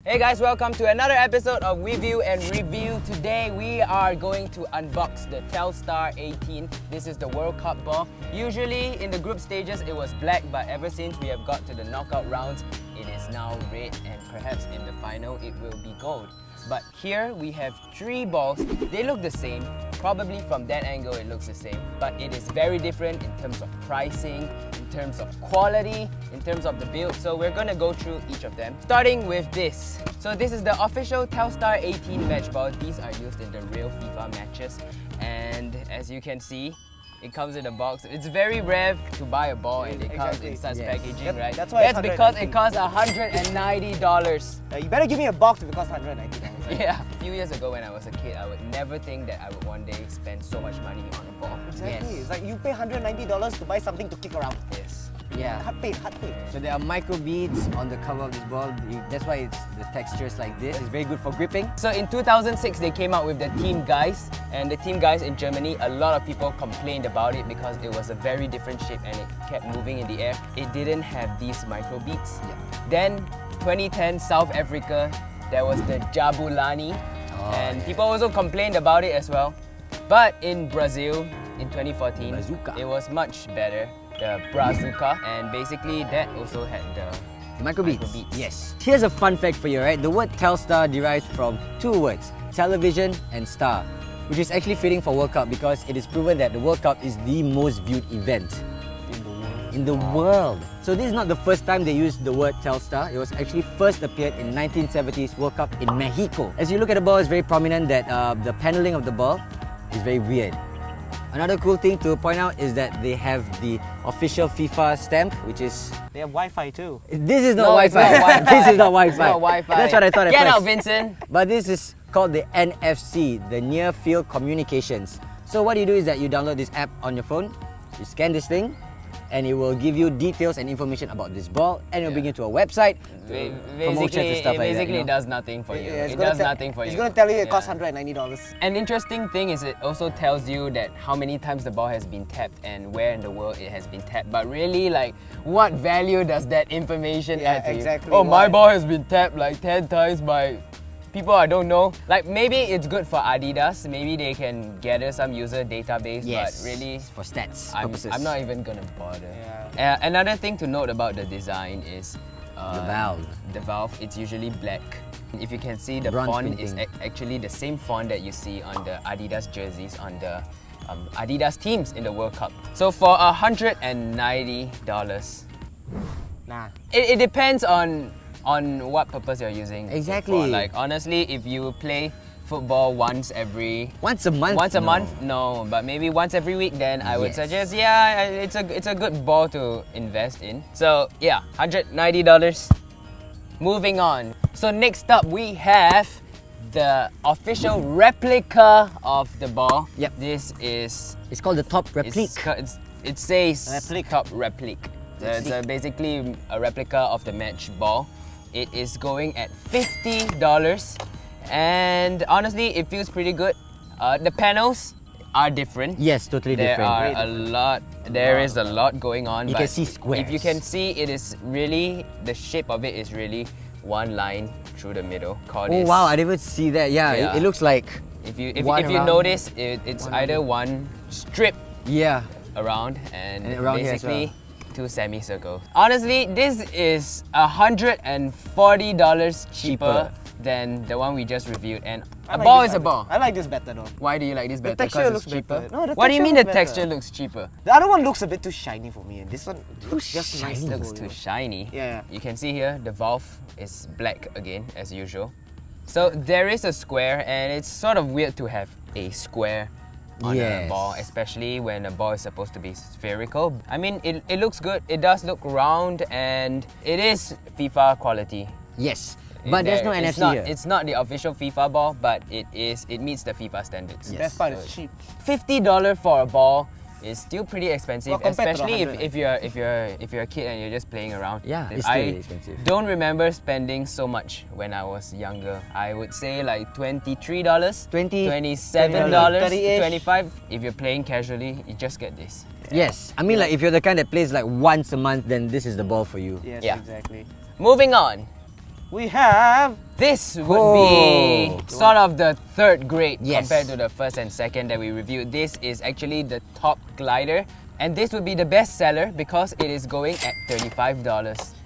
Hey guys, welcome to another episode of We View and Review. Today we are going to unbox the TELSTAR 18. This is the World Cup ball. Usually in the group stages it was black, but ever since we have got to the knockout rounds, it is now red, and perhaps in the final it will be gold. But here we have three balls. They look the same. Probably from that angle it looks the same, but it is very different in terms of pricing, in terms of quality, in terms of the build. So we're gonna go through each of them, starting with this. So this is the official TELSTAR 18 match ball. These are used in the real FIFA matches, and as you can see, it comes in a box. It's very rare to buy a ball and it comes in such packaging, right? That's why That's because it costs $190. You better give me a box if it costs $190. Yeah. A few years ago when I was a kid, I would never think that I would one day spend so much money on a ball. Exactly. Yes. It's like you pay $190 to buy something to kick around. Yes. Yeah. Hard paid. So there are micro beads on the cover of this ball. That's why the texture is like this. It's very good for gripping. So in 2006, they came out with the Team Guys, and the Team Guys in Germany, a lot of people complained about it because it was a very different shape and it kept moving in the air. It didn't have these micro beads. Yeah. Then 2010 South Africa, there was the Jabulani, and people also complained about it as well. But in Brazil, in 2014, Bazooka. it was much better, the Brazuca, and basically that also had the Micro beads. Micro beads. Yes. Here's a fun fact for you, right? The word TELSTAR derives from two words, television and star, which is actually fitting for World Cup because it is proven that the World Cup is the most viewed event in the world. So this is not the first time they used the word TELSTAR. It was actually first appeared in 1970s World Cup in Mexico. As you look at the ball, it's very prominent that the paneling of the ball is very weird. Another cool thing to point out is that they have the official FIFA stamp, which is... They have Wi-Fi too. This is not No, Wi-Fi. it's not Wi-Fi. This is not Wi-Fi. It's not Wi-Fi. That's what I thought at Get first. out, Vincent! But this is called the NFC, the Near Field Communications. So what you do is that you download this app on your phone, you scan this thing, and it will give you details and information about this ball, and it will bring you to a website, promotions and stuff like that. Basically, you it know? does nothing for you. it's It gonna does tell- nothing for you. It's going to tell you it Yeah. costs $190. An interesting thing is it also tells you that how many times the ball has been tapped and where in the world it has been tapped. But really, like, what value does that information add to exactly. you? Oh, my Why? ball has been tapped like 10 times by people I don't know. Like, maybe it's good for Adidas. Maybe they can gather some user database. Yes, But really, for stats I'm purposes. not even gonna bother. Yeah. Another thing to note about the design is The valve. The valve, it's usually black. If you can see, the Bronze font is printing. actually the same font that you see on the Adidas jerseys on the Adidas teams in the World Cup. So for $190, Nah. it depends on what purpose you're using it Exactly. for. Like, honestly, if you play football once a month, no, but maybe once every week, then I would Yes. suggest, yeah, it's a good ball to invest in. So yeah, $190. Moving on. So next up we have the official replica of the ball. Yep. This is It's called the top replique. it says Replique. top replique. It's basically a replica of the match ball. It is going at $50. And honestly, it feels pretty good. The panels are different. Yes, totally There different. are a lot. There is a lot going on. You but can see squares. If you can see, it is really the shape of it is really one line through the middle. Called Oh wow, I didn't even see that. Yeah, Yeah. It looks like... If you one if you around- notice, it's either one strip Yeah. around and around here as basically two semicircles. Honestly, this is $140 cheaper than the one we just reviewed, and I a like ball this is a one. ball. I like this better though. Why do you like this better? texture 'Cause looks it's cheaper. better. No, the What do you texture mean the looks better. texture looks cheaper? The other one looks a bit too shiny for me, and this one looks just shiny. nice. It looks too shiny. Yeah. You can see here the valve is black again as usual. So there is a square, and it's sort of weird to have a square on a Yes. ball, especially when a ball is supposed to be spherical. I mean, it looks good. It does look round, and it is FIFA quality. Yes. But there's no It's NFC not, here. It's not the official FIFA ball, but it meets the FIFA standards. The best part is cheap. $50 for a ball is still pretty expensive, Well, compared to the especially 100, if you're a kid and you're just playing around. Yeah, it's still I really expensive. don't remember spending so much when I was younger. I would say like $23, $20, $27, $30-ish. $25. If you're playing casually, you just get this. Yes. I mean, like, if you're the kind that plays like once a month, then this is the ball for you. Yes, Yeah. exactly. Moving on. We have... This would be sort of the third grade Yes. compared to the first and second that we reviewed. This is actually the top glider, and this would be the best seller because it is going at $35.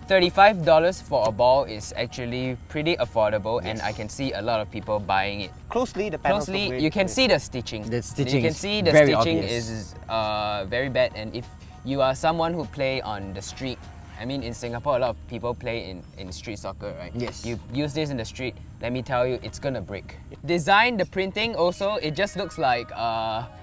$35 for a ball is actually pretty affordable, and I can see a lot of people buying it. Closely, the panels look Closely, great. you can see the stitching. The stitching You can is see the very stitching obvious. is very bad, and if you are someone who play on the street, I mean, in Singapore, a lot of people play in street soccer, right? Yes. You use this in the street, let me tell you, it's gonna break. Design, the printing also, it just looks like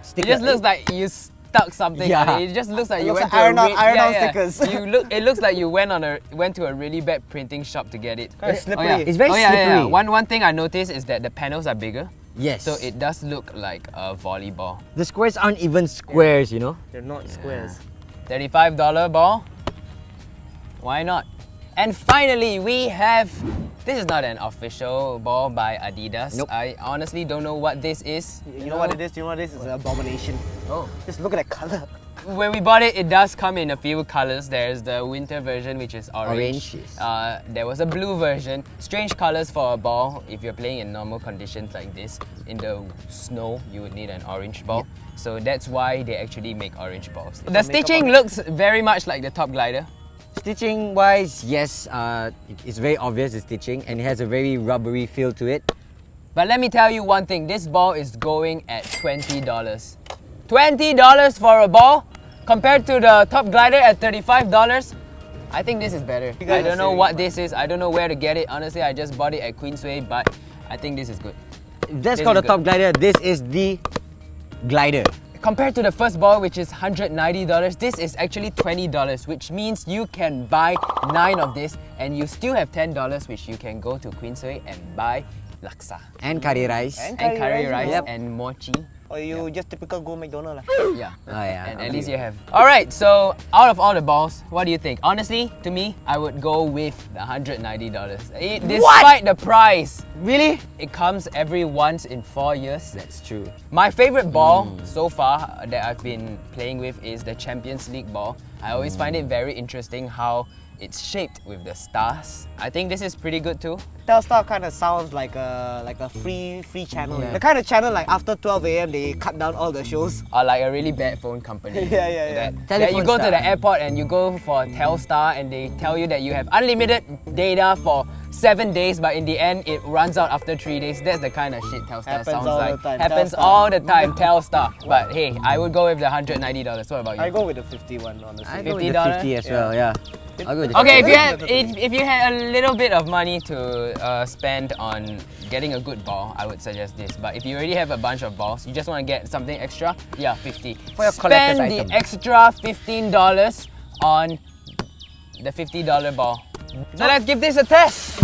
Sticker. it just looks like you stuck something Yeah. on it. It just looks like It you looks went like to iron-on stickers. It looks like you went to a really bad printing shop to get it. Kinda slippery. Oh, yeah. It's very slippery. One thing I noticed is that the panels are bigger. Yes. So it does look like a volleyball. The squares aren't even squares, you know? They're not squares. $35 ball. Why not? And finally, we have... This is not an official ball by Adidas. Nope. I honestly don't know what this is. You know what it is? You know what it is? It's an abomination. Oh. Just look at that color. When we bought it, it does come in a few colors. There's the winter version, which is Orange, orange. yes. There was a blue version. Strange colors for a ball. If you're playing in normal conditions like this, in the snow, you would need an orange ball. So that's why they actually make orange balls. The stitching looks very much like the top glider. Stitching wise, yes, it's very obvious the stitching, and it has a very rubbery feel to it. But let me tell you one thing, this ball is going at $20. $20 for a ball compared to the top glider at $35. I think this is better. guys I are don't know saving what this is. I don't know where to get it. Honestly, I just bought it at Queensway, but I think this is good. That's This called is a top glider. This is the glider. Compared to the first ball, which is $190, this is actually $20, which means you can buy 9 of this and you still have $10, which you can go to Queensway and buy laksa. And curry rice. And And curry rice Yep. and mochi. Or you just typical go McDonald's. Yeah. Oh yeah. And at least you have. Alright, so out of all the balls, what do you think? Honestly, to me, I would go with the $190. Despite the price, Really? it comes every once in 4 years. That's true. My favorite ball so far that I've been playing with is the Champions League ball. I always find it very interesting how it's shaped with the stars. I think this is pretty good too. TELSTAR kind of sounds like a free channel. The kind of channel like after 12 AM they cut down all the shows. Or like a really bad phone company. Yeah. That you Telephone go to star. the airport and you go for TELSTAR and they tell you that you have unlimited data for 7 days, but in the end it runs out after 3 days. That's the kind of shit TELSTAR Happens sounds all like. the time, Happens TELSTAR. all the time, TELSTAR. But hey, I would go with the $190. What about you? I go with the 51 honestly. I go with the $50 50 as well, yeah. I'll go with the Okay, 50. if you had a little bit of money to spend on getting a good ball, I would suggest this. But if you already have a bunch of balls, you just want to get something extra, yeah, 50. For your collector's Spend the item. extra $15 on the $50 ball. So let's give this a test.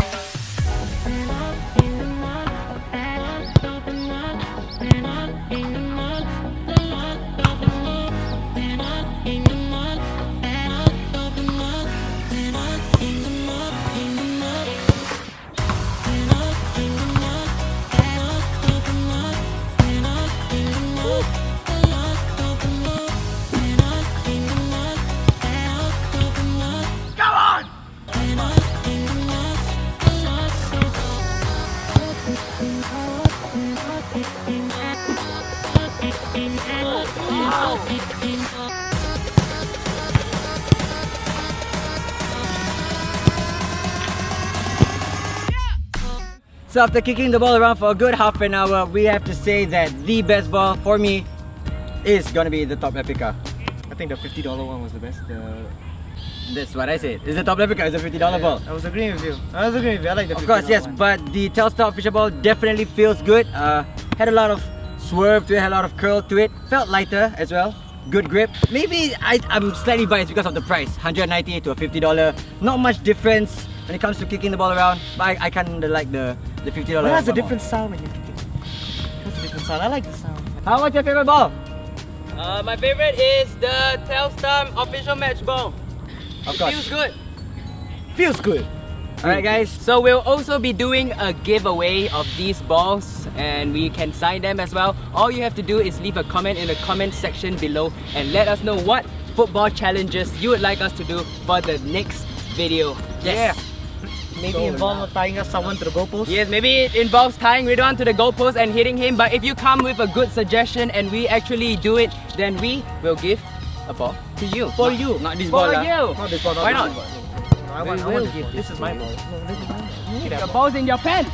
So after kicking the ball around for a good half an hour, we have to say that the best ball for me is gonna be the top replica. I think the $50 one was the best. That's what I said. It's the top replica, it's a $50 ball. I was agreeing with you. I like the $50 Of course, yes, one. but the TELSTAR official ball definitely feels good. Had a lot of swerve to it, had a lot of curl to it. Felt lighter as well. Good grip. Maybe I'm slightly biased because of the price. $198 to a $50. Not much difference when it comes to kicking the ball around, but I kind of like the $50 But that's a ball. different sound when you kick it. That's a different sound. I like the sound. How much your favorite ball? My favorite is the TELSTAR official match ball. Of course. Feels good. Feels good. Alright guys. So we'll also be doing a giveaway of these balls and we can sign them as well. All you have to do is leave a comment in the comment section below and let us know what football challenges you would like us to do for the next video. Yes. Maybe involve tying us someone to the goalpost. Yes, maybe it involves tying Ridwan to the goalpost and hitting him. But if you come with a good suggestion and we actually do it, then we will give a ball to you. For you. Not this For ball. you. Not this ball. Why not? I want to give this. This is my ball. No, this is my ball. The ball's in your pants.